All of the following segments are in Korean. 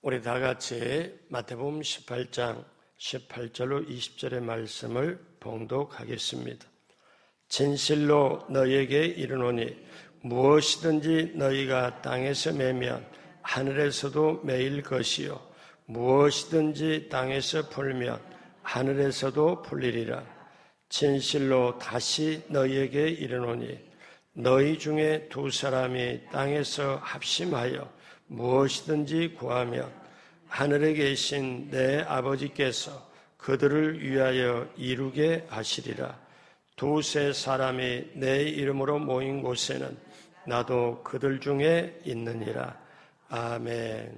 우리 다 같이 마태복음 18장 18절로 20절의 말씀을 봉독하겠습니다. 진실로 너희에게 이르노니 무엇이든지 너희가 땅에서 매면 하늘에서도 매일 것이요 무엇이든지 땅에서 풀면 하늘에서도 풀리리라. 진실로 다시 너희에게 이르노니 너희 중에 두 사람이 땅에서 합심하여 무엇이든지 구하면 하늘에 계신 내 아버지께서 그들을 위하여 이루게 하시리라. 두세 사람이 내 이름으로 모인 곳에는 나도 그들 중에 있느니라. 아멘.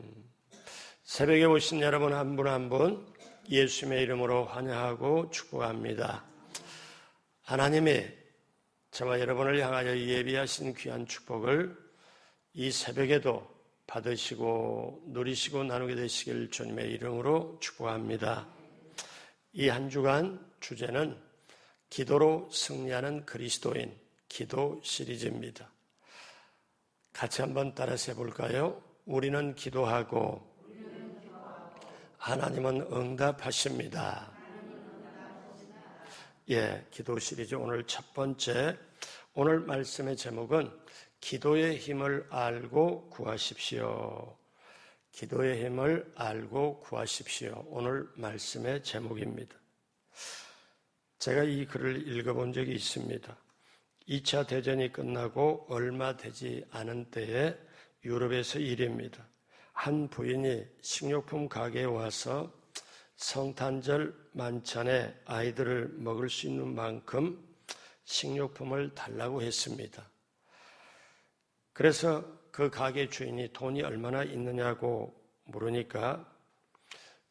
새벽에 오신 여러분 한 분 한 분 예수님의 이름으로 환영하고 축복합니다. 하나님이 저와 여러분을 향하여 예비하신 귀한 축복을 이 새벽에도 받으시고 누리시고 나누게 되시길 주님의 이름으로 축복합니다. 이 한 주간 주제는 기도로 승리하는 그리스도인 기도 시리즈입니다. 같이 한번 따라서 해볼까요? 우리는 기도하고 하나님은 응답하십니다. 기도 시리즈 오늘 첫 번째, 오늘 말씀의 제목은 기도의 힘을 알고 구하십시오. 기도의 힘을 알고 구하십시오. 오늘 말씀의 제목입니다. 제가 이 글을 읽어본 적이 있습니다. 2차 대전이 끝나고 얼마 되지 않은 때에 유럽에서 일입니다. 한 부인이 식료품 가게에 와서 성탄절 만찬에 아이들을 먹을 수 있는 만큼 식료품을 달라고 했습니다. 그래서 그 가게 주인이 돈이 얼마나 있느냐고 물으니까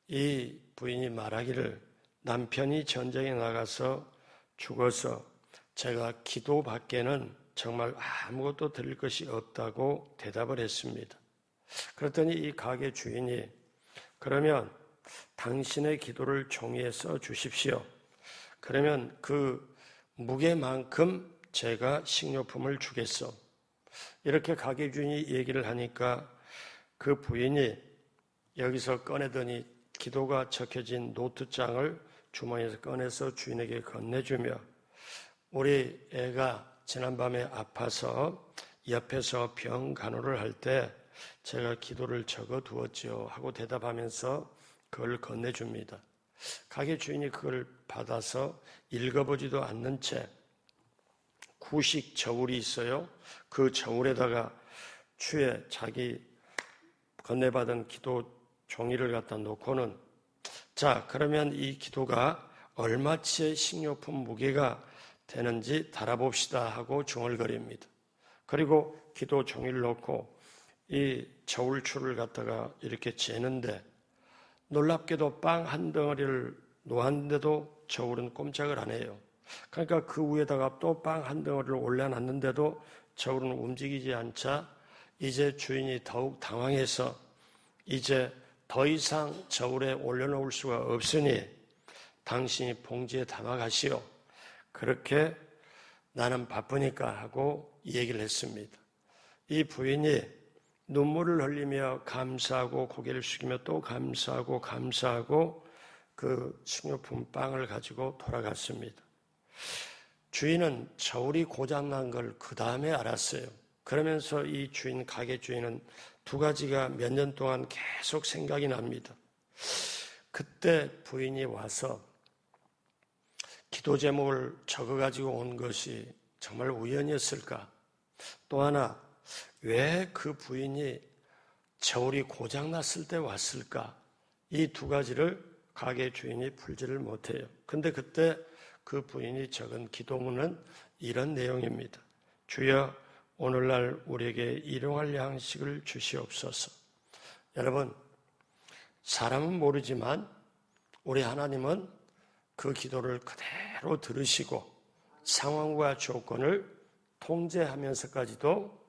이 부인이 말하기를 남편이 전쟁에 나가서 죽어서 제가 기도밖에는 정말 아무것도 드릴 것이 없다고 대답을 했습니다. 그랬더니 이 가게 주인이 그러면 당신의 기도를 종이에 써 주십시오. 그러면 그 무게만큼 제가 식료품을 주겠소. 이렇게 가게 주인이 얘기를 하니까 그 부인이 여기서 꺼내더니 기도가 적혀진 노트장을 주머니에서 꺼내서 주인에게 건네주며 우리 애가 지난밤에 아파서 옆에서 병 간호를 할 때 제가 기도를 적어두었지요 하고 대답하면서 그걸 건네줍니다. 가게 주인이 그걸 받아서 읽어보지도 않는 채 구식 저울이 있어요. 그 저울에다가 추에 자기 건네받은 기도 종이를 갖다 놓고는 자, 그러면 이 기도가 얼마치의 식료품 무게가 되는지 달아봅시다 하고 중얼거립니다. 그리고 기도 종이를 놓고 이 저울추를 갖다가 이렇게 재는데 놀랍게도 빵 한 덩어리를 놓았는데도 저울은 꼼짝을 안 해요. 그러니까 그 위에다가 또 빵 한 덩어리를 올려놨는데도 저울은 움직이지 않자 이제 주인이 더욱 당황해서 이제 더 이상 저울에 올려놓을 수가 없으니 당신이 봉지에 담아가시오. 그렇게 나는 바쁘니까 하고 얘기를 했습니다. 이 부인이 눈물을 흘리며 감사하고 고개를 숙이며 또 감사하고 그 식료품 빵을 가지고 돌아갔습니다. 주인은 저울이 고장난 걸 그 다음에 알았어요. 그러면서 이 주인, 가게 주인은 두 가지가 몇 년 동안 계속 생각이 납니다. 그때 부인이 와서 기도 제목을 적어가지고 온 것이 정말 우연이었을까? 또 하나, 왜 그 부인이 저울이 고장났을 때 왔을까? 이 두 가지를 가게 주인이 풀지를 못해요. 근데 그때 그 부인이 적은 기도문은 이런 내용입니다. 주여, 오늘날 우리에게 일용할 양식을 주시옵소서. 여러분, 사람은 모르지만 우리 하나님은 그 기도를 그대로 들으시고 상황과 조건을 통제하면서까지도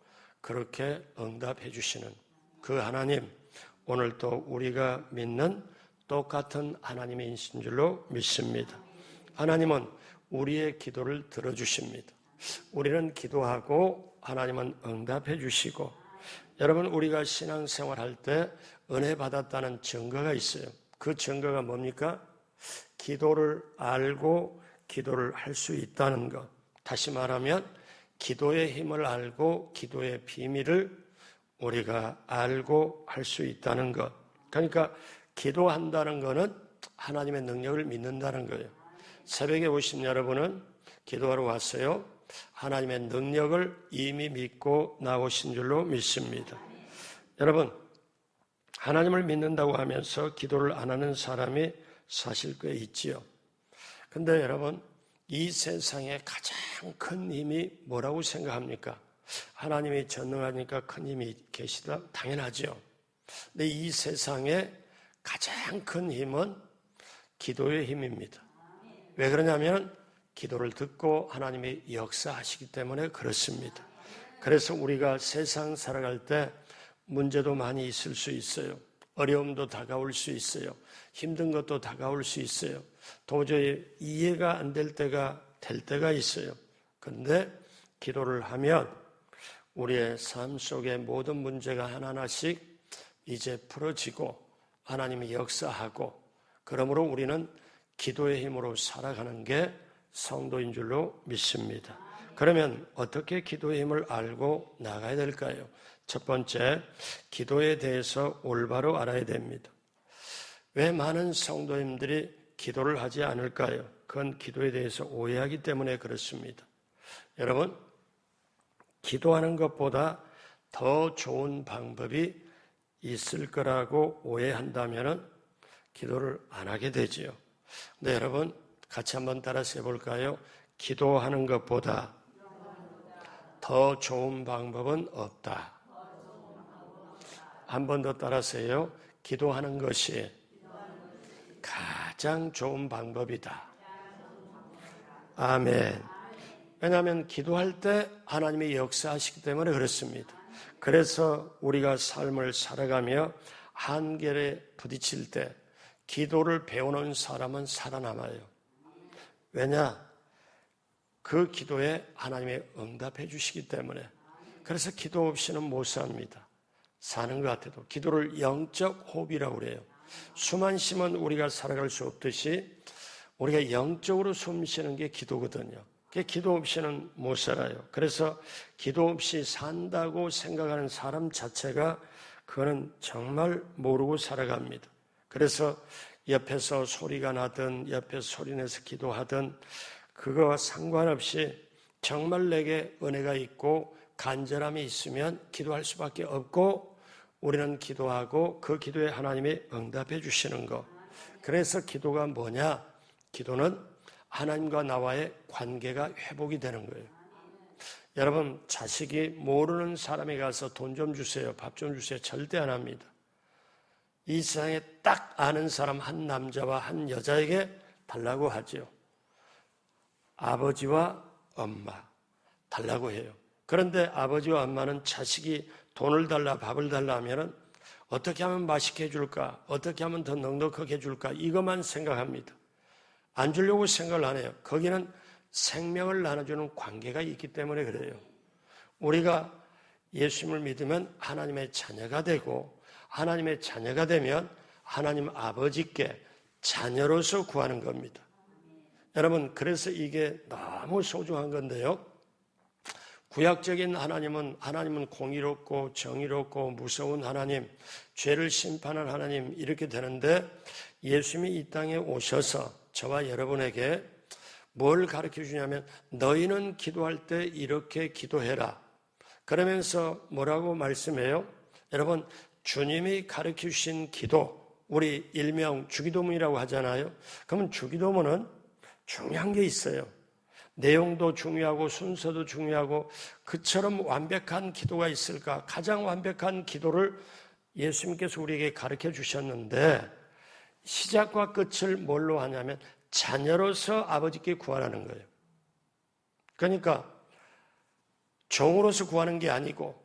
그렇게 응답해 주시는 그 하나님, 오늘도 우리가 믿는 똑같은 하나님이신 줄로 믿습니다. 하나님은 우리의 기도를 들어주십니다. 우리는 기도하고 하나님은 응답해 주시고 여러분, 우리가 신앙생활 할 때 은혜 받았다는 증거가 있어요. 그 증거가 뭡니까? 기도를 알고 기도를 할 수 있다는 것. 다시 말하면 기도의 힘을 알고 기도의 비밀을 우리가 알고 할 수 있다는 것. 그러니까 기도한다는 것은 하나님의 능력을 믿는다는 거예요. 새벽에 오신 여러분은 기도하러 왔어요. 하나님의 능력을 이미 믿고 나오신 줄로 믿습니다. 여러분, 하나님을 믿는다고 하면서 기도를 안 하는 사람이 사실 꽤 있지요. 근데 여러분, 이 세상에 가장 큰 힘이 뭐라고 생각합니까? 하나님이 전능하니까 큰 힘이 계시다? 당연하죠. 근데 이 세상에 가장 큰 힘은 기도의 힘입니다. 왜 그러냐면 기도를 듣고 하나님이 역사하시기 때문에 그렇습니다. 그래서 우리가 세상 살아갈 때 문제도 많이 있을 수 있어요. 어려움도 다가올 수 있어요. 힘든 것도 다가올 수 있어요. 도저히 이해가 안 될 때가 있어요. 그런데 기도를 하면 우리의 삶 속의 모든 문제가 하나하나씩 이제 풀어지고 하나님이 역사하고, 그러므로 우리는 기도의 힘으로 살아가는 게 성도인 줄로 믿습니다. 그러면 어떻게 기도의 힘을 알고 나가야 될까요? 첫 번째, 기도에 대해서 올바로 알아야 됩니다. 왜 많은 성도님들이 기도를 하지 않을까요? 그건 기도에 대해서 오해하기 때문에 그렇습니다. 여러분, 기도하는 것보다 더 좋은 방법이 있을 거라고 오해한다면 기도를 안 하게 되지요. 근데 여러분, 같이 한번 따라서 해볼까요? 기도하는 것보다 더 좋은 방법은 없다. 한 번 더 따라서 해요. 기도하는 것이 가장 좋은 방법이다. 아멘. 왜냐하면 기도할 때 하나님이 역사하시기 때문에 그렇습니다. 그래서 우리가 삶을 살아가며 한계에 부딪힐 때 기도를 배우는 사람은 살아남아요. 왜냐? 그 기도에 하나님이 응답해 주시기 때문에. 그래서 기도 없이는 못 삽니다. 사는 것 같아도. 기도를 영적 호흡이라고 그래요. 숨 안 쉬면 우리가 살아갈 수 없듯이 우리가 영적으로 숨 쉬는 게 기도거든요. 기도 없이는 못 살아요. 그래서 기도 없이 산다고 생각하는 사람 자체가 그거는 정말 모르고 살아갑니다. 그래서 옆에서 소리가 나든 옆에서 소리내서 기도하든 그거와 상관없이 정말 내게 은혜가 있고 간절함이 있으면 기도할 수밖에 없고, 우리는 기도하고 그 기도에 하나님이 응답해 주시는 것. 그래서 기도가 뭐냐? 기도는 하나님과 나와의 관계가 회복이 되는 거예요. 여러분, 자식이 모르는 사람에 가서 돈 좀 주세요, 밥 좀 주세요, 절대 안 합니다. 이 세상에 딱 아는 사람 한 남자와 한 여자에게 달라고 하죠. 아버지와 엄마 달라고 해요. 그런데 아버지와 엄마는 자식이 돈을 달라 밥을 달라 하면 어떻게 하면 맛있게 해줄까, 어떻게 하면 더 넉넉하게 해줄까, 이것만 생각합니다. 안 주려고 생각을 안 해요. 거기는 생명을 나눠주는 관계가 있기 때문에 그래요. 우리가 예수님을 믿으면 하나님의 자녀가 되고, 하나님의 자녀가 되면 하나님 아버지께 자녀로서 구하는 겁니다. 여러분, 그래서 이게 너무 소중한 건데요. 구약적인 하나님은 공의롭고 정의롭고 무서운 하나님, 죄를 심판한 하나님, 이렇게 되는데 예수님이 이 땅에 오셔서 저와 여러분에게 뭘 가르쳐 주냐면 너희는 기도할 때 이렇게 기도해라. 그러면서 뭐라고 말씀해요? 여러분, 주님이 가르쳐 주신 기도, 우리 일명 주기도문이라고 하잖아요. 그러면 주기도문은 중요한 게 있어요. 내용도 중요하고 순서도 중요하고, 그처럼 완벽한 기도가 있을까? 가장 완벽한 기도를 예수님께서 우리에게 가르쳐 주셨는데 시작과 끝을 뭘로 하냐면 자녀로서 아버지께 구하라는 거예요. 그러니까 종으로서 구하는 게 아니고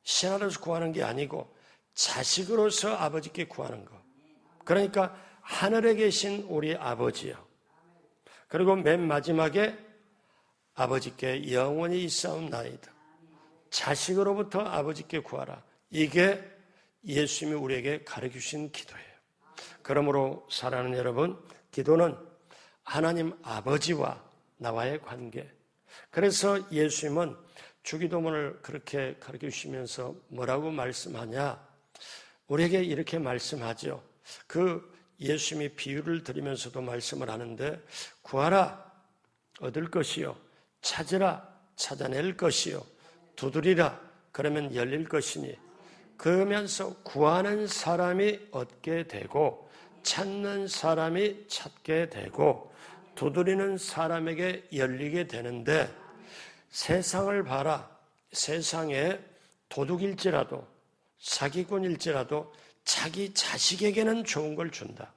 신하로서 구하는 게 아니고 자식으로서 아버지께 구하는 거. 그러니까 하늘에 계신 우리 아버지요. 그리고 맨 마지막에 아버지께 영원히 있사옵나이다. 자식으로부터 아버지께 구하라. 이게 예수님이 우리에게 가르치신 기도예요. 그러므로 사랑하는 여러분, 기도는 하나님 아버지와 나와의 관계. 그래서 예수님은 주기도문을 그렇게 가르쳐 주시면서 뭐라고 말씀하냐? 우리에게 이렇게 말씀하죠. 그 예수님이 비유를 드리면서도 말씀을 하는데, 구하라 얻을 것이요, 찾으라 찾아낼 것이요, 두드리라 그러면 열릴 것이니, 그러면서 구하는 사람이 얻게 되고 찾는 사람이 찾게 되고 두드리는 사람에게 열리게 되는데, 세상을 봐라. 세상에 도둑일지라도 사기꾼일지라도 자기 자식에게는 좋은 걸 준다.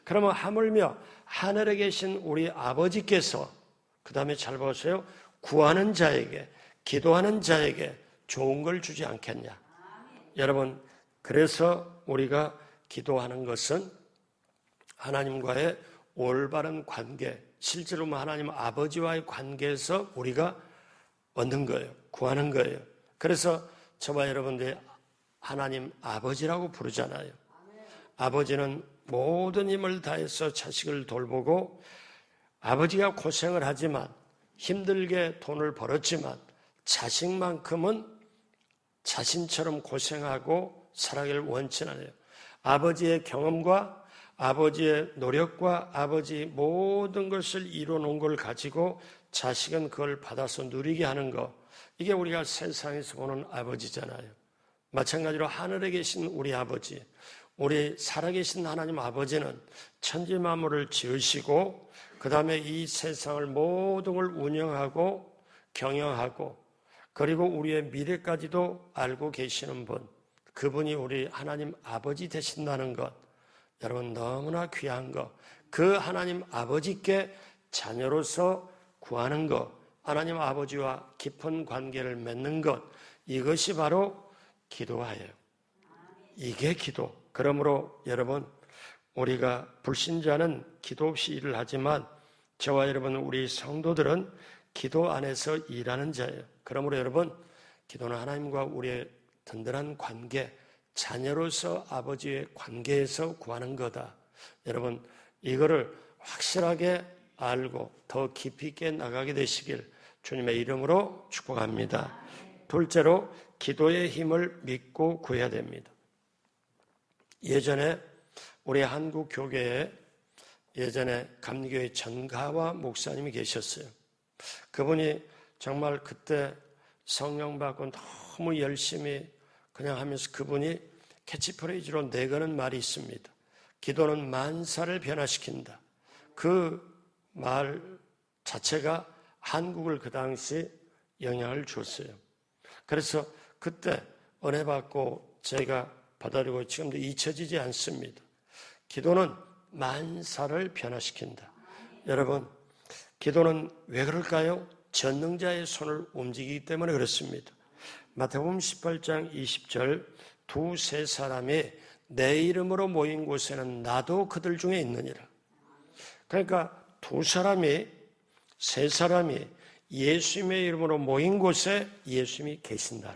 그러면 하물며 하늘에 계신 우리 아버지께서 그 다음에 잘 보세요. 구하는 자에게, 기도하는 자에게 좋은 걸 주지 않겠냐. 여러분, 그래서 우리가 기도하는 것은 하나님과의 올바른 관계, 실제로 하나님 아버지와의 관계에서 우리가 얻는 거예요. 구하는 거예요. 그래서 저와 여러분들이 하나님 아버지라고 부르잖아요. 아버지는 모든 힘을 다해서 자식을 돌보고, 아버지가 고생을 하지만, 힘들게 돈을 벌었지만 자식만큼은 자신처럼 고생하고 살아가길 원치 않아요. 아버지의 경험과 아버지의 노력과 아버지 모든 것을 이뤄놓은 걸 가지고 자식은 그걸 받아서 누리게 하는 거, 이게 우리가 세상에서 보는 아버지잖아요. 마찬가지로 하늘에 계신 우리 아버지, 우리 살아계신 하나님 아버지는 천지 만물을 지으시고 그 다음에 이 세상을 모든 걸 운영하고 경영하고 그리고 우리의 미래까지도 알고 계시는 분, 그분이 우리 하나님 아버지 되신다는 것, 여러분 너무나 귀한 것. 그 하나님 아버지께 자녀로서 구하는 것, 하나님 아버지와 깊은 관계를 맺는 것, 이것이 바로 기도하예요. 이게 기도. 그러므로 여러분, 우리가 불신자는 기도 없이 일을 하지만 저와 여러분, 우리 성도들은 기도 안에서 일하는 자예요. 그러므로 여러분, 기도는 하나님과 우리의 든든한 관계, 자녀로서 아버지의 관계에서 구하는 거다. 여러분, 이거를 확실하게 알고 더 깊이 있게 나가게 되시길 주님의 이름으로 축복합니다. 둘째로, 기도의 힘을 믿고 구해야 됩니다. 예전에 우리 한국 교계에 예전에 감리교회 전가와 목사님이 계셨어요. 그분이 정말 그때 성령 받고 너무 열심히 그냥 하면서 그분이 캐치프레이즈로 내거는 말이 있습니다. 기도는 만사를 변화시킨다. 그 말 자체가 한국을 그 당시 영향을 줬어요. 그래서 그때 은혜 받고 제가 받아들이고 지금도 잊혀지지 않습니다. 기도는 만사를 변화시킨다. 여러분, 기도는 왜 그럴까요? 전능자의 손을 움직이기 때문에 그렇습니다. 마태복음 18장 20절, 두세 사람이 내 이름으로 모인 곳에는 나도 그들 중에 있느니라. 그러니까 두 사람이, 세 사람이 예수님의 이름으로 모인 곳에 예수님이 계신다.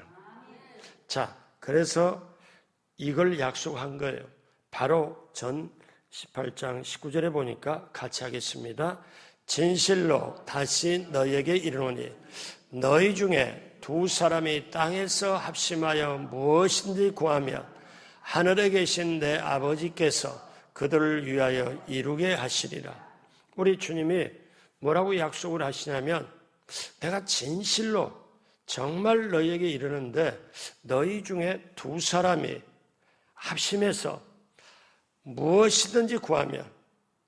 자, 그래서 이걸 약속한 거예요. 바로 전 18장 19절에 보니까 같이 하겠습니다. 진실로 다시 너희에게 이르노니 너희 중에 두 사람이 땅에서 합심하여 무엇인지 구하면 하늘에 계신 내 아버지께서 그들을 위하여 이루게 하시리라. 우리 주님이 뭐라고 약속을 하시냐면, 내가 진실로 정말 너희에게 이르는데 너희 중에 두 사람이 합심해서 무엇이든지 구하면,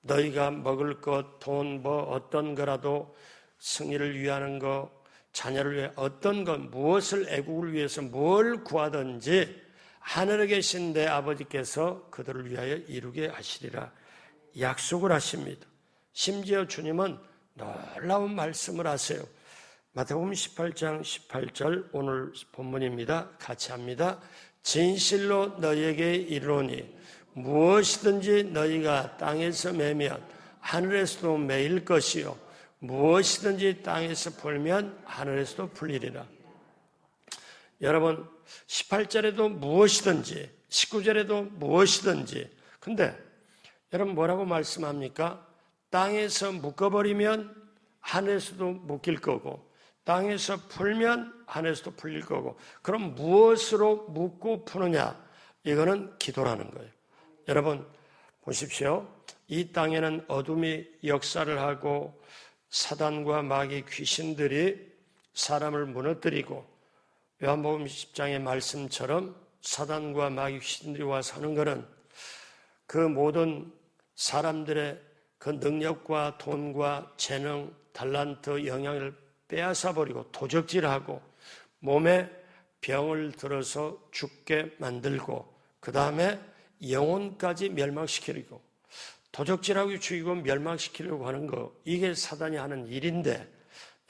너희가 먹을 것, 돈, 어떤 거라도 승리를 위하는 거, 자녀를 위해 어떤 것, 무엇을 애국을 위해서 뭘 구하든지 하늘에 계신 내 아버지께서 그들을 위하여 이루게 하시리라 약속을 하십니다. 심지어 주님은 놀라운 말씀을 하세요. 마태복음 18장 18절 오늘 본문입니다. 같이 합니다. 진실로 너희에게 이르노니 무엇이든지 너희가 땅에서 매면 하늘에서도 매일 것이요 무엇이든지 땅에서 풀면 하늘에서도 풀리리라. 여러분, 18절에도 무엇이든지 19절에도 무엇이든지. 근데 여러분 뭐라고 말씀합니까? 땅에서 묶어버리면 하늘에서도 묶일 거고 땅에서 풀면 하늘에서도 풀릴 거고, 그럼 무엇으로 묶고 푸느냐? 이거는 기도라는 거예요. 여러분 보십시오. 이 땅에는 어둠이 역사를 하고 사단과 마귀 귀신들이 사람을 무너뜨리고, 요한복음 10장의 말씀처럼 사단과 마귀 귀신들이 와서 하는 것은 그 모든 사람들의 그 능력과 돈과 재능, 달란트, 영향을 빼앗아 버리고 도적질하고 몸에 병을 들어서 죽게 만들고 그 다음에 영혼까지 멸망시키려고, 도적질하고 죽이고 멸망시키려고 하는 거, 이게 사단이 하는 일인데,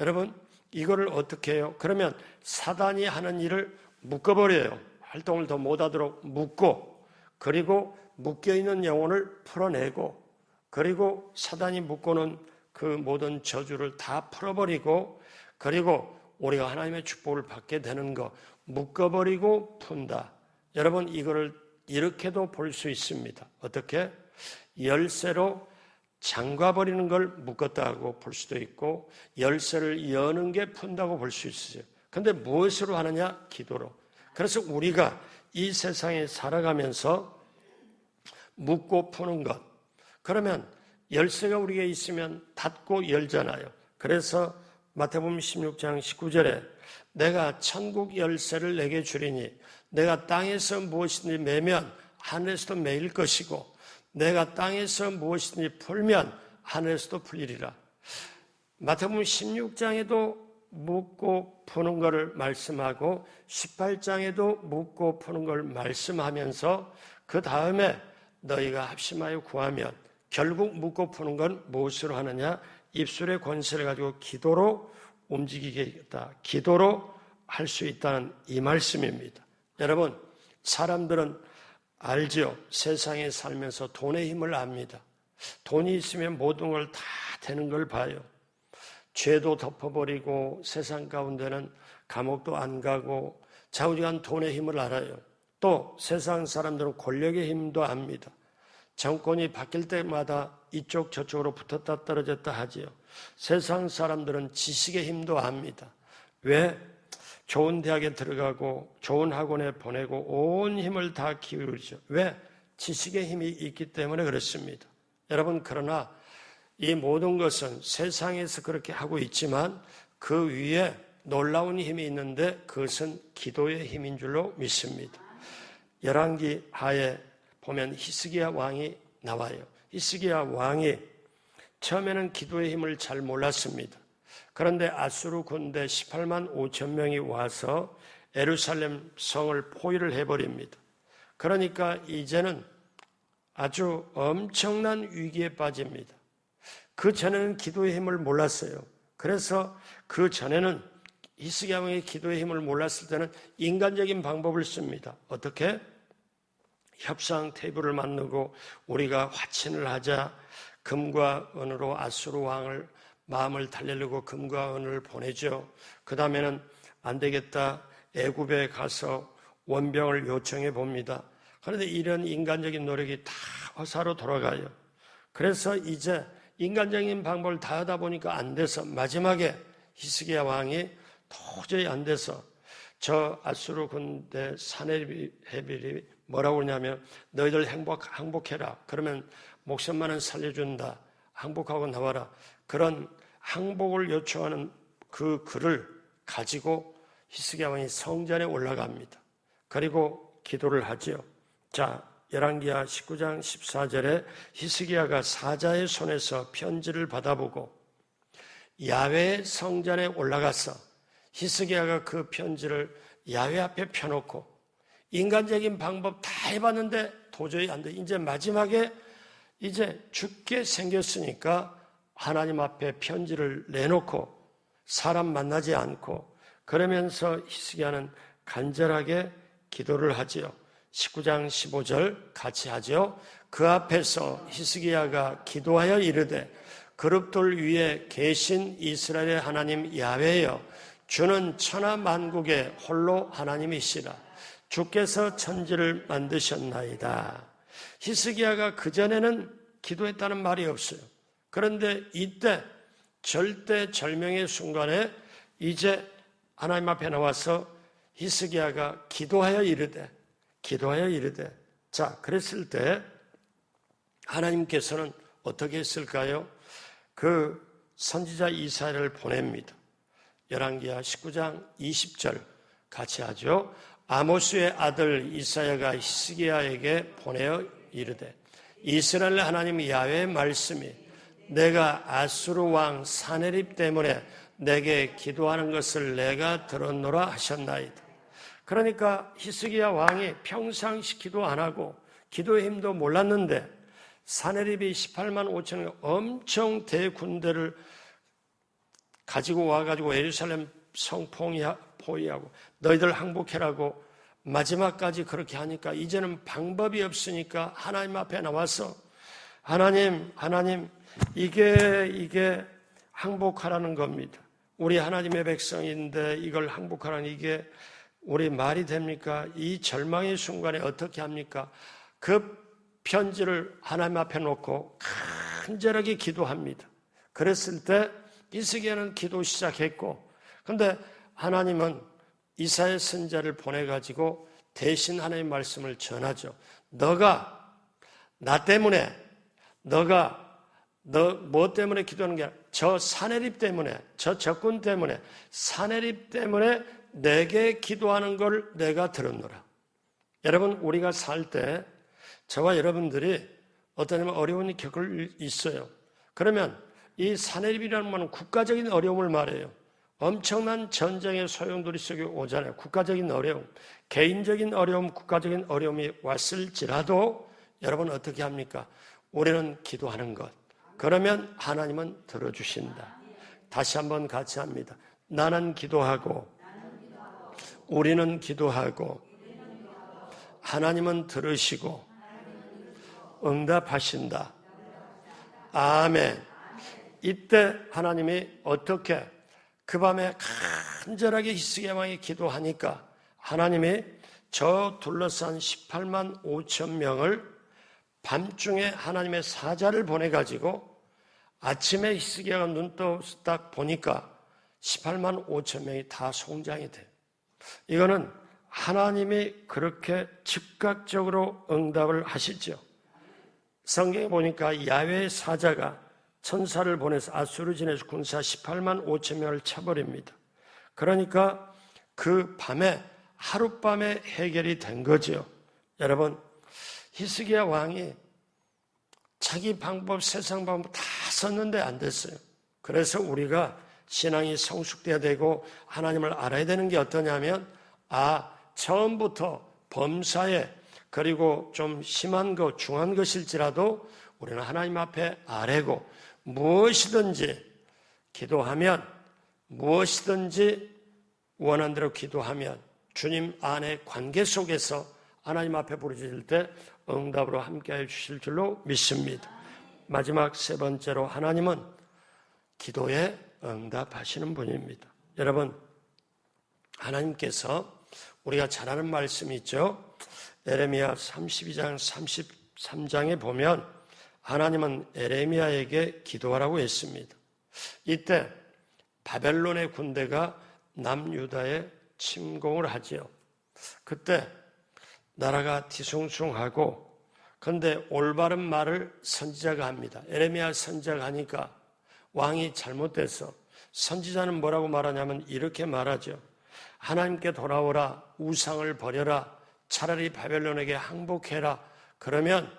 여러분 이거를 어떻게 해요? 그러면 사단이 하는 일을 묶어버려요. 활동을 더 못하도록 묶고, 그리고 묶여있는 영혼을 풀어내고, 그리고 사단이 묶고는 그 모든 저주를 다 풀어버리고, 그리고 우리가 하나님의 축복을 받게 되는 거, 묶어버리고 푼다. 여러분 이거를 이렇게도 볼 수 있습니다. 어떻게? 열쇠로 잠가버리는 걸 묶었다고 볼 수도 있고, 열쇠를 여는 게 푼다고 볼 수 있어요. 그런데 무엇으로 하느냐? 기도로. 그래서 우리가 이 세상에 살아가면서 묶고 푸는 것, 그러면 열쇠가 우리에게 있으면 닫고 열잖아요. 그래서 마태복음 16장 19절에 내가 천국 열쇠를 내게 주리니 내가 땅에서 무엇이든지 매면 하늘에서도 매일 것이고 내가 땅에서 무엇이든지 풀면 하늘에서도 풀리리라. 마태복음 16장에도 묶고 푸는 것을 말씀하고 18장에도 묶고 푸는 걸 말씀하면서 그 다음에 너희가 합심하여 구하면, 결국 묶고 푸는 건 무엇으로 하느냐? 입술의 권세를 가지고 기도로 움직이겠다. 기도로 할 수 있다는 이 말씀입니다. 여러분, 사람들은 알죠. 세상에 살면서 돈의 힘을 압니다. 돈이 있으면 모든 걸 다 되는 걸 봐요. 죄도 덮어버리고 세상 가운데는 감옥도 안 가고 좌우지간 돈의 힘을 알아요. 또 세상 사람들은 권력의 힘도 압니다. 정권이 바뀔 때마다 이쪽 저쪽으로 붙었다 떨어졌다 하지요. 세상 사람들은 지식의 힘도 압니다. 왜? 좋은 대학에 들어가고 좋은 학원에 보내고 온 힘을 다 기울이죠. 왜? 지식의 힘이 있기 때문에 그렇습니다. 여러분, 그러나 이 모든 것은 세상에서 그렇게 하고 있지만 그 위에 놀라운 힘이 있는데 그것은 기도의 힘인 줄로 믿습니다. 열왕기 하에 보면 히스기야 왕이 나와요. 히스기야 왕이 처음에는 기도의 힘을 잘 몰랐습니다. 그런데 아수르 군대 18만 5천 명이 와서 예루살렘 성을 포위를 해버립니다. 그러니까 이제는 아주 엄청난 위기에 빠집니다. 그 전에는 기도의 힘을 몰랐어요. 그래서 그 전에는 히스기야 왕이 기도의 힘을 몰랐을 때는 인간적인 방법을 씁니다. 어떻게? 협상 테이블을 만들고 우리가 화친을 하자, 금과 은으로 아수르 왕을 마음을 달래려고 금과 은을 보내죠. 그 다음에는 안 되겠다, 애굽에 가서 원병을 요청해 봅니다. 그런데 이런 인간적인 노력이 다 허사로 돌아가요. 그래서 이제 인간적인 방법을 다 하다 보니까 안 돼서 마지막에 히스기야 왕이 도저히 안 돼서 저 아수르 군대 사네헤립이 뭐라고 그러냐면 너희들 항복해라. 그러면 목숨만은 살려준다. 항복하고 나와라. 그런 항복을 요청하는 그 글을 가지고 히스기야 왕이 성전에 올라갑니다. 그리고 기도를 하지요. 자, 열왕기하 19장 14절에 히스기야가 사자의 손에서 편지를 받아보고 야훼의 성전에 올라가서 히스기야가 그 편지를 야훼 앞에 펴놓고 인간적인 방법 다 해봤는데 도저히 안 돼. 이제 마지막에 이제 죽게 생겼으니까 하나님 앞에 편지를 내놓고 사람 만나지 않고 그러면서 히스기야는 간절하게 기도를 하지요. 19장 15절 같이 하죠. 그 앞에서 히스기야가 기도하여 이르되 그룹들 위에 계신 이스라엘의 하나님 야훼여 주는 천하 만국의 홀로 하나님이시라. 주께서 천지를 만드셨나이다. 히스기야가 그전에는 기도했다는 말이 없어요. 그런데 이때 절대절명의 순간에 이제 하나님 앞에 나와서 히스기야가 기도하여 이르되 자, 그랬을 때 하나님께서는 어떻게 했을까요? 그 선지자 이사야를 보냅니다. 열왕기하 19장 20절 같이 하죠. 아모스의 아들 이사야가 히스기야에게 보내어 이르되 이스라엘 하나님 야훼의 말씀이 내가 아수르 왕 사네립 때문에 내게 기도하는 것을 내가 들었노라 하셨나이다. 그러니까 히스기야 왕이 평상시 기도 안 하고 기도의 힘도 몰랐는데 사네립이 18만 5천의 엄청 대군대를 가지고 와가지고 예루살렘 성 포위하고 너희들 항복해라고 마지막까지 그렇게 하니까 이제는 방법이 없으니까 하나님 앞에 나와서 하나님 이게 항복하라는 겁니다. 우리 하나님의 백성인데 이걸 항복하라는 이게 우리 말이 됩니까? 이 절망의 순간에 어떻게 합니까? 그 편지를 하나님 앞에 놓고 간절하게 기도합니다. 그랬을 때 히스기야는 기도 시작했고, 그런데 하나님은 이사야 선지자를 보내가지고 대신 하나님의 말씀을 전하죠. 너가 나 때문에 너 뭐 때문에 기도하는 게 아니라 저 사네립 때문에, 저 적군 때문에, 사네립 때문에 내게 기도하는 걸 내가 들었노라. 여러분, 우리가 살 때 저와 여러분들이 어떤 어려움이 겪을 있어요. 그러면 이 사네립이라는 말은 국가적인 어려움을 말해요. 엄청난 전쟁의 소용돌이 속에 오잖아요. 국가적인 어려움, 개인적인 어려움, 국가적인 어려움이 왔을지라도 여러분 어떻게 합니까? 우리는 기도하는 것. 그러면 하나님은 들어주신다. 다시 한번 같이 합니다. 나는 기도하고 우리는 기도하고 하나님은 들으시고 응답하신다. 아멘. 이때 하나님이 어떻게 그 밤에 간절하게 히스기야 왕이 기도하니까 하나님이 저 둘러싼 18만 5천 명을 밤중에 하나님의 사자를 보내가지고 아침에 히스기야가 눈 떠 딱 보니까 18만 5천 명이 다 송장이 돼요. 이거는 하나님이 그렇게 즉각적으로 응답을 하시죠. 성경에 보니까 야훼의 사자가 천사를 보내서 아수르진에서 군사 18만 5천 명을 쳐버립니다. 그러니까 그 밤에 하룻밤에 해결이 된 거죠. 여러분, 히스기야 왕이 자기 방법, 세상 방법 다 썼는데 안 됐어요. 그래서 우리가 신앙이 성숙돼야 되고 하나님을 알아야 되는 게 어떠냐면 처음부터 범사에 그리고 좀 심한 것, 중한 것일지라도 우리는 하나님 앞에 아뢰고 무엇이든지 기도하면 무엇이든지 원한 대로 기도하면 주님 안의 관계 속에서 하나님 앞에 부르짖을 때 응답으로 함께해 주실 줄로 믿습니다. 마지막 세 번째로 하나님은 기도에 응답하시는 분입니다. 여러분, 하나님께서 우리가 잘 아는 말씀이 있죠. 에레미야 32장 33장에 보면 하나님은 에레미야에게 기도하라고 했습니다. 이때 바벨론의 군대가 남유다에 침공을 하지요. 그때 나라가 뒤숭숭하고 그런데 올바른 말을 선지자가 합니다. 에레미야 선지자가 하니까 왕이 잘못돼서 선지자는 뭐라고 말하냐면 이렇게 말하죠. 하나님께 돌아오라, 우상을 버려라, 차라리 바벨론에게 항복해라. 그러면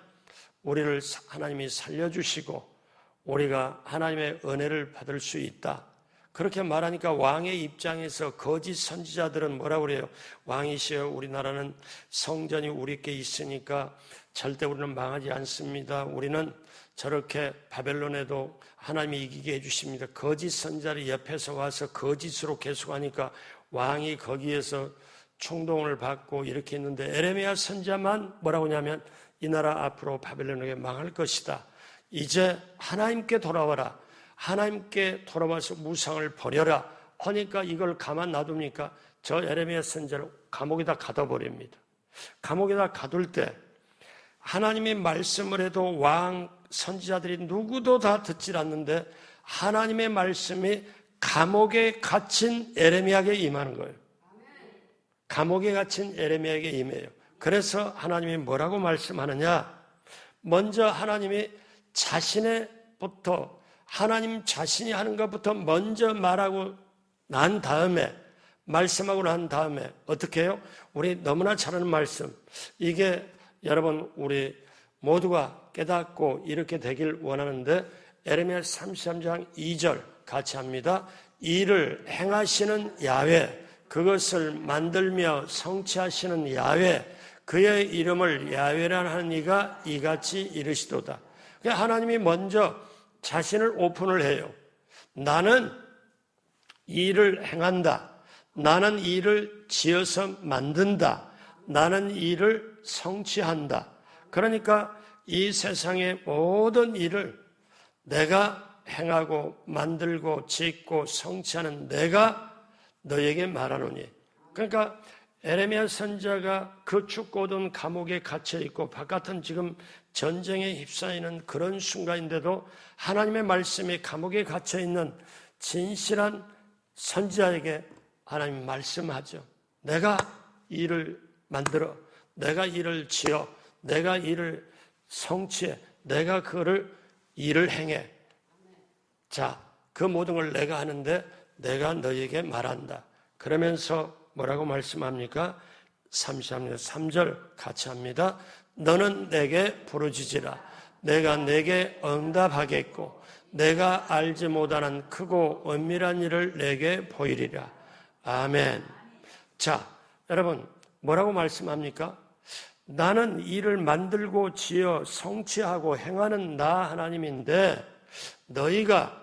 우리를 하나님이 살려주시고 우리가 하나님의 은혜를 받을 수 있다. 그렇게 말하니까 왕의 입장에서 거짓 선지자들은 뭐라고 그래요? 왕이시여, 우리나라는 성전이 우리께 있으니까 절대 우리는 망하지 않습니다. 우리는 저렇게 바벨론에도 하나님이 이기게 해주십니다. 거짓 선지자를 옆에서 와서 거짓으로 계속하니까 왕이 거기에서 충동을 받고 이렇게 했는데 에레미야 선지자만 뭐라고 하냐면 이 나라 앞으로 바벨론에게 망할 것이다. 이제 하나님께 돌아와라. 하나님께 돌아와서 무상을 버려라 하니까 이걸 가만 놔둡니까? 저 에레미야 선지자를 감옥에다 가둬버립니다. 감옥에다 가둘 때 하나님이 말씀을 해도 왕 선지자들이 누구도 다 듣질 않는데 하나님의 말씀이 감옥에 갇힌 에레미야에게 임하는 거예요. 감옥에 갇힌 에레미야에게 임해요. 그래서 하나님이 뭐라고 말씀하느냐? 먼저 하나님이 자신의부터 하나님 자신이 하는 것부터 먼저 말하고 난 다음에 말씀하고 난 다음에 어떻게 해요? 우리 너무나 잘 아는 말씀. 이게 여러분 우리 모두가 깨닫고 이렇게 되길 원하는데 에레미야 33장 2절 같이 합니다. 이를 행하시는 야훼, 그것을 만들며 성취하시는 야훼, 그의 이름을 야훼라 하는 이가 이같이 이르시도다. 그러니까 하나님이 먼저 자신을 오픈을 해요. 나는 이 일을 행한다. 나는 이 일을 지어서 만든다. 나는 이 일을 성취한다. 그러니까 이 세상의 모든 일을 내가 행하고 만들고 짓고 성취하는 내가 너에게 말하노니. 그러니까 에레미야 선지자가 그 춥고든 감옥에 갇혀 있고 바깥은 지금 전쟁에 휩싸이는 그런 순간인데도 하나님의 말씀이 감옥에 갇혀 있는 진실한 선지자에게 하나님 말씀하죠. 내가 일을 만들어, 내가 일을 지어, 내가 일을 성취해, 내가 그거를 일을 행해. 자, 그 모든 걸 내가 하는데 내가 너에게 말한다. 그러면서 뭐라고 말씀합니까? 33절 3절 같이 합니다. 너는 내게 부르짖으라. 내가 내게 응답하겠고 내가 알지 못하는 크고 은밀한 일을 내게 보이리라. 아멘. 자, 여러분 뭐라고 말씀합니까? 나는 일을 만들고 지어 성취하고 행하는 나 하나님인데 너희가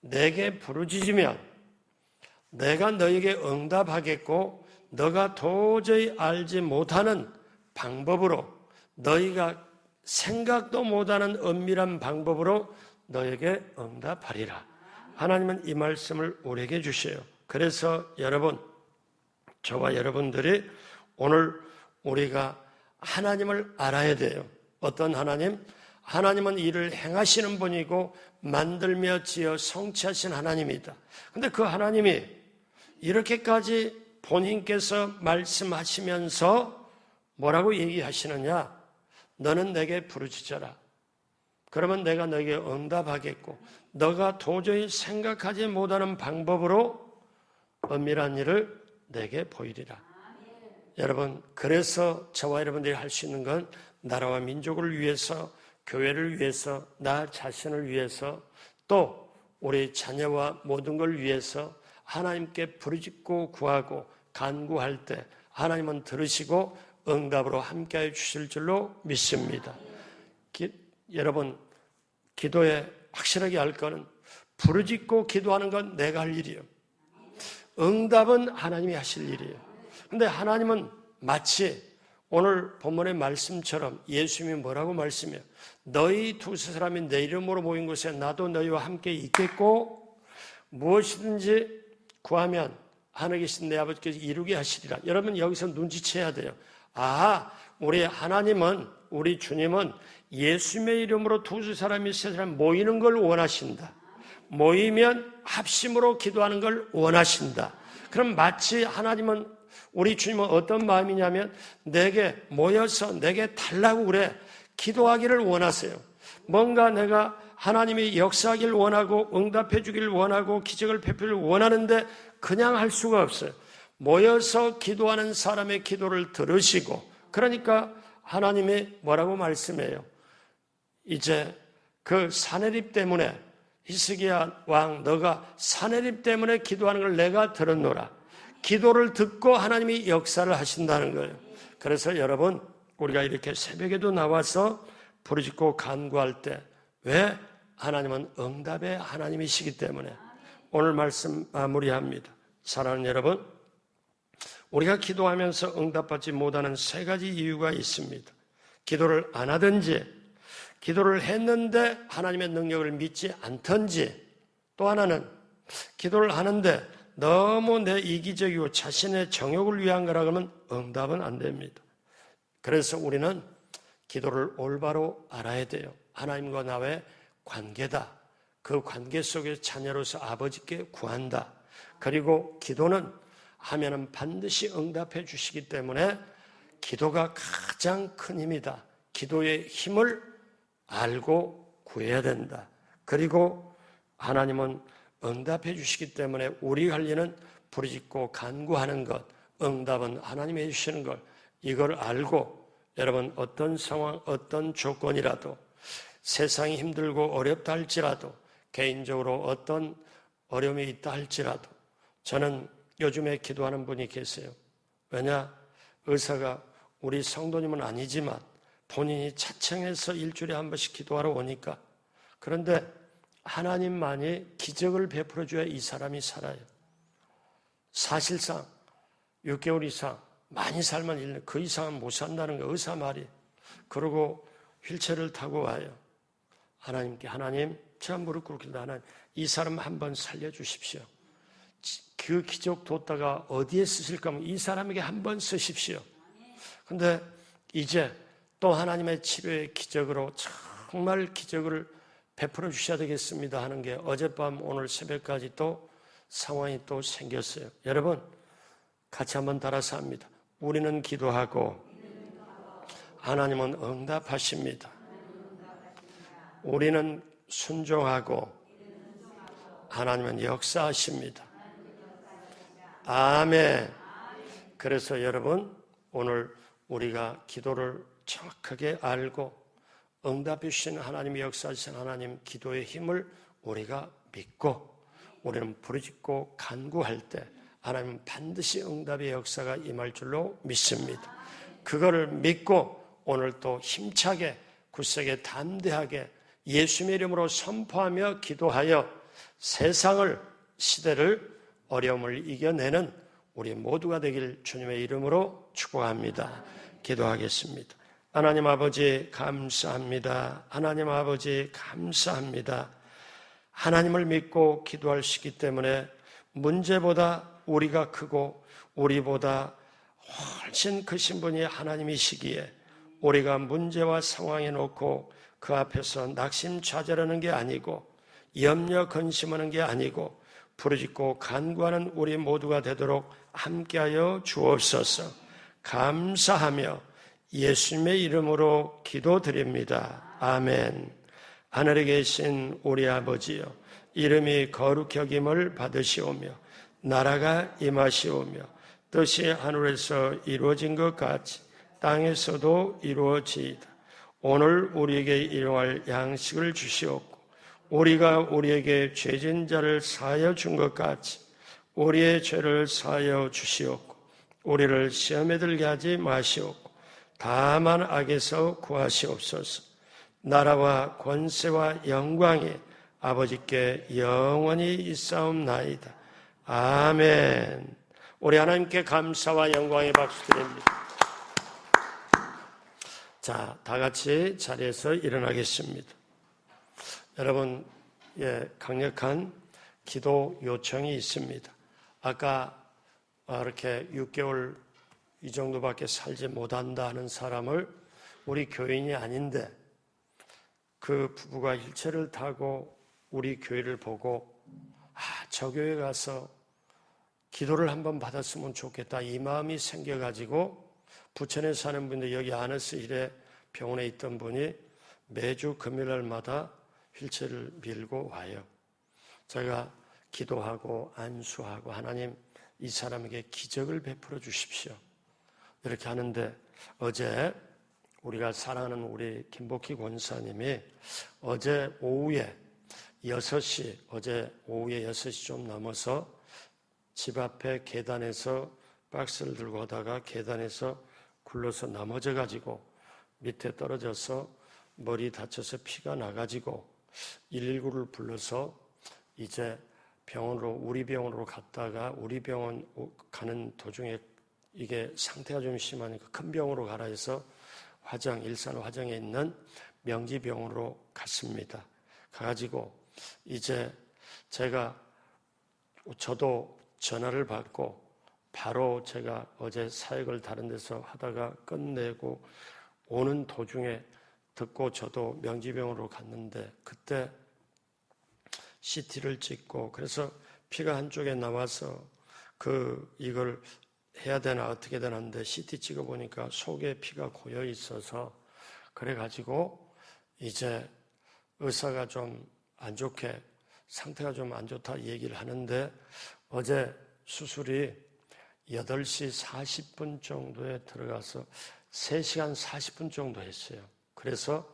내게 부르짖으면 내가 너에게 응답하겠고 너가 도저히 알지 못하는 방법으로 너희가 생각도 못하는 은밀한 방법으로 너에게 응답하리라. 하나님은 이 말씀을 우리에게 주셔요. 그래서 여러분, 저와 여러분들이 오늘 우리가 하나님을 알아야 돼요. 어떤 하나님? 하나님은 일을 행하시는 분이고 만들며 지어 성취하신 하나님이다. 그런데 그 하나님이 이렇게까지 본인께서 말씀하시면서 뭐라고 얘기하시느냐? 너는 내게 부르짖어라. 그러면 내가 너에게 응답하겠고 너가 도저히 생각하지 못하는 방법으로 은밀한 일을 내게 보이리라. 여러분, 그래서 저와 여러분들이 할 수 있는 건 나라와 민족을 위해서, 교회를 위해서, 나 자신을 위해서, 또 우리 자녀와 모든 걸 위해서 하나님께 부르짖고 구하고 간구할 때 하나님은 들으시고 응답으로 함께해 주실 줄로 믿습니다. 여러분, 기도에 확실하게 할 거는 부르짖고 기도하는 건 내가 할 일이에요. 응답은 하나님이 하실 일이에요. 그런데 하나님은 마치 오늘 본문의 말씀처럼 예수님이 뭐라고 말씀해요? 너희 두세 사람이 내 이름으로 모인 곳에 나도 너희와 함께 있겠고 무엇이든지 구하면 하늘에 계신 내 아버지께서 이루게 하시리라. 여러분 여기서 눈치채야 돼요. 아, 우리 하나님은, 우리 주님은 예수님의 이름으로 두세 사람이 세 사람 모이는 걸 원하신다. 모이면 합심으로 기도하는 걸 원하신다. 그럼 마치 하나님은, 우리 주님은 어떤 마음이냐면 내게 모여서 내게 달라고 그래. 기도하기를 원하세요. 뭔가 내가 하나님이 역사하기를 원하고 응답해 주기를 원하고 기적을 베풀기를 원하는데 그냥 할 수가 없어요. 모여서 기도하는 사람의 기도를 들으시고, 그러니까 하나님이 뭐라고 말씀해요? 이제 그 사내립 때문에, 히스기야 왕 너가 사내립 때문에 기도하는 걸 내가 들었노라. 기도를 듣고 하나님이 역사를 하신다는 거예요. 그래서 여러분, 우리가 이렇게 새벽에도 나와서 부르짖고 간구할 때, 왜? 하나님은 응답의 하나님이시기 때문에. 오늘 말씀 마무리합니다. 사랑하는 여러분, 우리가 기도하면서 응답받지 못하는 세 가지 이유가 있습니다. 기도를 안 하든지, 기도를 했는데 하나님의 능력을 믿지 않든지, 또 하나는 기도를 하는데 너무 내 이기적이고 자신의 정욕을 위한 거라 그러면 응답은 안 됩니다. 그래서 우리는 기도를 올바로 알아야 돼요. 하나님과 나의 관계다. 그 관계 속에서 자녀로서 아버지께 구한다. 그리고 기도는 하면은 반드시 응답해 주시기 때문에 기도가 가장 큰 힘이다. 기도의 힘을 알고 구해야 된다. 그리고 하나님은 응답해 주시기 때문에 우리 할 일은 부르짖고 간구하는 것, 응답은 하나님이 해주시는 것, 이걸 알고 여러분 어떤 상황, 어떤 조건이라도 세상이 힘들고 어렵다 할지라도 개인적으로 어떤 어려움이 있다 할지라도 저는 요즘에 기도하는 분이 계세요. 왜냐? 의사가 우리 성도님은 아니지만 본인이 차청해서 일주일에 한 번씩 기도하러 오니까 그런데 하나님만이 기적을 베풀어줘야 이 사람이 살아요. 사실상 6개월 이상 많이 살면 1년, 그 이상은 못 산다는 거 의사 말이. 그러고 휠체어를 타고 와요. 하나님께 하나님 제가 무릎 꿇겠다. 하나님 이 사람 한번 살려주십시오. 그 기적 뒀다가 어디에 쓰실까 하면 이 사람에게 한번 쓰십시오. 근데 이제 또 하나님의 치료의 기적으로 정말 기적을 베풀어 주셔야 되겠습니다 하는 게 어젯밤 오늘 새벽까지 또 상황이 또 생겼어요. 여러분 같이 한번 따라서 합니다. 우리는 기도하고 하나님은 응답하십니다. 우리는 순종하고 하나님은 역사하십니다. 아멘. 그래서 여러분 오늘 우리가 기도를 정확하게 알고 응답해 주시는 하나님의 역사하시는 하나님 기도의 힘을 우리가 믿고 우리는 부르짖고 간구할 때 하나님은 반드시 응답의 역사가 임할 줄로 믿습니다. 그거를 믿고 오늘 또 힘차게 굳세게 담대하게 예수님의 이름으로 선포하며 기도하여 세상을 시대를 어려움을 이겨내는 우리 모두가 되길 주님의 이름으로 축복합니다. 기도하겠습니다. 하나님 아버지 감사합니다. 하나님 아버지 감사합니다. 하나님을 믿고 기도할 수 있기 때문에 문제보다 우리가 크고 우리보다 훨씬 크신 분이 하나님이시기에 우리가 문제와 상황에 놓고 그 앞에서 낙심좌절하는 게 아니고 염려 근심하는 게 아니고 부르짖고 간구하는 우리 모두가 되도록 함께하여 주옵소서. 감사하며 예수님의 이름으로 기도드립니다. 아멘. 하늘에 계신 우리 아버지여, 이름이 거룩히 여김을 받으시오며 나라가 임하시오며 뜻이 하늘에서 이루어진 것 같이 땅에서도 이루어지이다. 오늘 우리에게 일용할 양식을 주시옵고 우리가 우리에게 죄진 자를 사하여 준 것 같이 우리의 죄를 사하여 주시옵고 우리를 시험에 들게 하지 마시옵고 다만 악에서 구하시옵소서. 나라와 권세와 영광이 아버지께 영원히 있사옵나이다. 아멘. 우리 하나님께 감사와 영광의 박수 드립니다. 자, 다 같이 자리에서 일어나겠습니다. 여러분, 강력한 기도 요청이 있습니다. 아까 이렇게 6개월 이 정도밖에 살지 못한다 하는 사람을 우리 교인이 아닌데 그 부부가 휠체어를 타고 우리 교회를 보고 저 교회 가서 기도를 한번 받았으면 좋겠다 이 마음이 생겨가지고 부천에 사는 분들 여기 아너스힐에 병원에 있던 분이 매주 금요일날마다 휠체어를 밀고 와요. 제가 기도하고 안수하고 하나님 이 사람에게 기적을 베풀어 주십시오. 이렇게 하는데 어제 우리가 사랑하는 우리 김복희 권사님이 어제 오후에 6시, 어제 오후에 6시 좀 넘어서 집 앞에 계단에서 박스를 들고 오다가 계단에서 굴러서 넘어져가지고 밑에 떨어져서 머리 다쳐서 피가 나가지고 119를 불러서 이제 병원으로, 우리 병원으로 갔다가 우리 병원 가는 도중에 이게 상태가 좀 심하니까 큰 병원으로 가라 해서 일산 화정에 있는 명지병원으로 갔습니다. 가가지고 이제 저도 전화를 받고 바로 제가 어제 사역을 다른 데서 하다가 끝내고 오는 도중에 듣고 저도 명지병원으로 갔는데 그때 CT를 찍고 그래서 피가 한쪽에 나와서 이걸 해야 되나 어떻게 되는데 CT 찍어보니까 속에 피가 고여 있어서 그래가지고 이제 의사가 좀 안 좋게 상태가 좀 안 좋다 얘기를 하는데 어제 수술이 8시 40분 정도에 들어가서 3시간 40분 정도 했어요. 그래서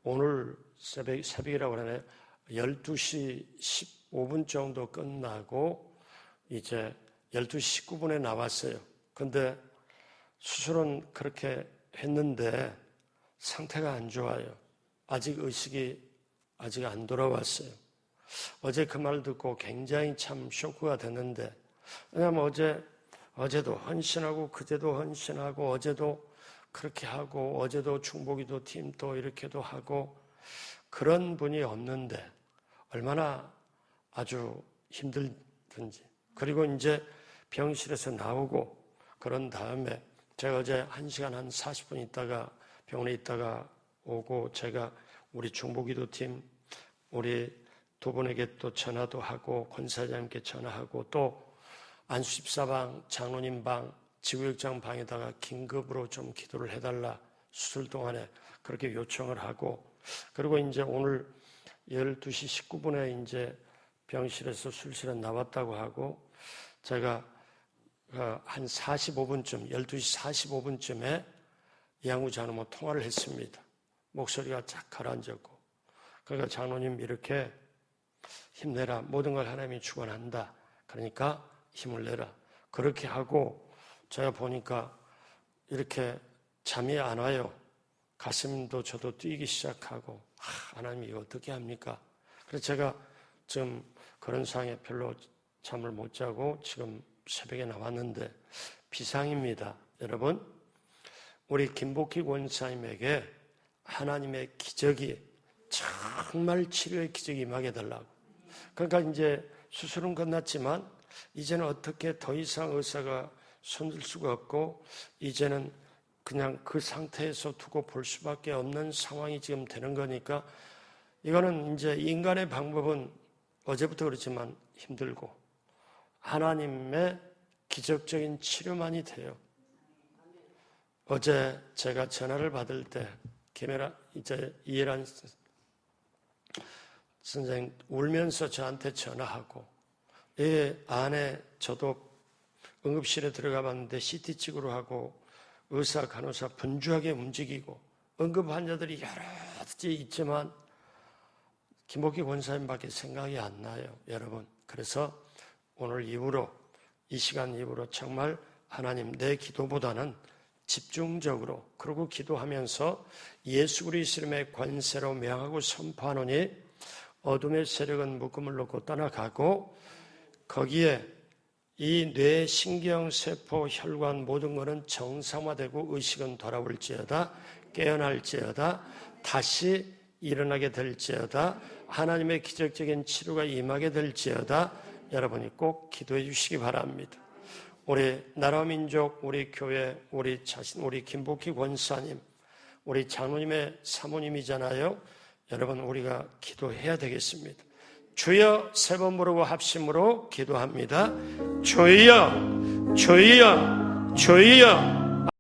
오늘 새벽이라고 그러네 12시 15분 정도 끝나고 이제 12시 19분에 나왔어요. 근데 수술은 그렇게 했는데 상태가 안 좋아요. 아직 의식이 아직 안 돌아왔어요. 어제 그 말 듣고 굉장히 참 쇼크가 됐는데 왜냐하면 어제도 헌신하고 그제도 헌신하고 어제도 그렇게 하고 어제도 중보기도 팀도 이렇게도 하고 그런 분이 없는데 얼마나 아주 힘들든지 그리고 이제 병실에서 나오고 그런 다음에 제가 어제 1시간 한 40분 있다가 병원에 있다가 오고 제가 우리 중보기도팀 우리 두 분에게 또 전화도 하고 권사장님께 전화하고 또 안수집사방, 장로님 방, 지구역장 방에다가 긴급으로 좀 기도를 해달라 수술 동안에 그렇게 요청을 하고 그리고 이제 오늘 12시 19분에 이제 병실에서 술실에 나왔다고 하고 제가 한 45분쯤 12시 45분쯤에 이양구 장로님 통화를 했습니다. 목소리가 쫙 가라앉았고 그러니까 장로님 이렇게 힘내라. 모든 걸 하나님이 주관한다. 그러니까 힘을 내라. 그렇게 하고 제가 보니까 이렇게 잠이 안 와요. 가슴도 저도 뛰기 시작하고 하나님 이거 어떻게 합니까? 그래서 제가 지금 그런 상황에 별로 잠을 못 자고 지금 새벽에 나왔는데 비상입니다. 여러분 우리 김복희 권사님에게 하나님의 기적이 정말 치료의 기적이 임하게 해달라고. 그러니까 이제 수술은 끝났지만 이제는 어떻게 더 이상 의사가 손들 수가 없고 이제는 그냥 그 상태에서 두고 볼 수밖에 없는 상황이 지금 되는 거니까 이거는 이제 인간의 방법은 어제부터 그렇지만 힘들고 하나님의 기적적인 치료만이 돼요. 어제 제가 전화를 받을 때 이제 이해란 선생님 울면서 저한테 전화하고 안에 저도 응급실에 들어가 봤는데 CT 찍으러 하고 의사 간호사 분주하게 움직이고 응급 환자들이 여러 가지 있지만 김복희 권사님밖에 생각이 안 나요. 여러분 그래서 오늘 이후로 이 시간 이후로 정말 하나님 내 기도보다는 집중적으로 그리고 기도하면서 예수 그리스도 이름의 권세로 명하고 선포하노니 어둠의 세력은 묶음을 놓고 떠나가고 거기에 이 뇌, 신경, 세포, 혈관 모든 것은 정상화되고 의식은 돌아올지어다 깨어날지어다 다시 일어나게 될지어다 하나님의 기적적인 치료가 임하게 될지어다 여러분이 꼭 기도해 주시기 바랍니다. 우리 나라 민족, 우리 교회, 우리 자신, 우리 김복희 권사님, 우리 장로님의 사모님이잖아요. 여러분 우리가 기도해야 되겠습니다. 주여 세 번 부르고 합심으로 기도합니다. 주여, 주여, 주여.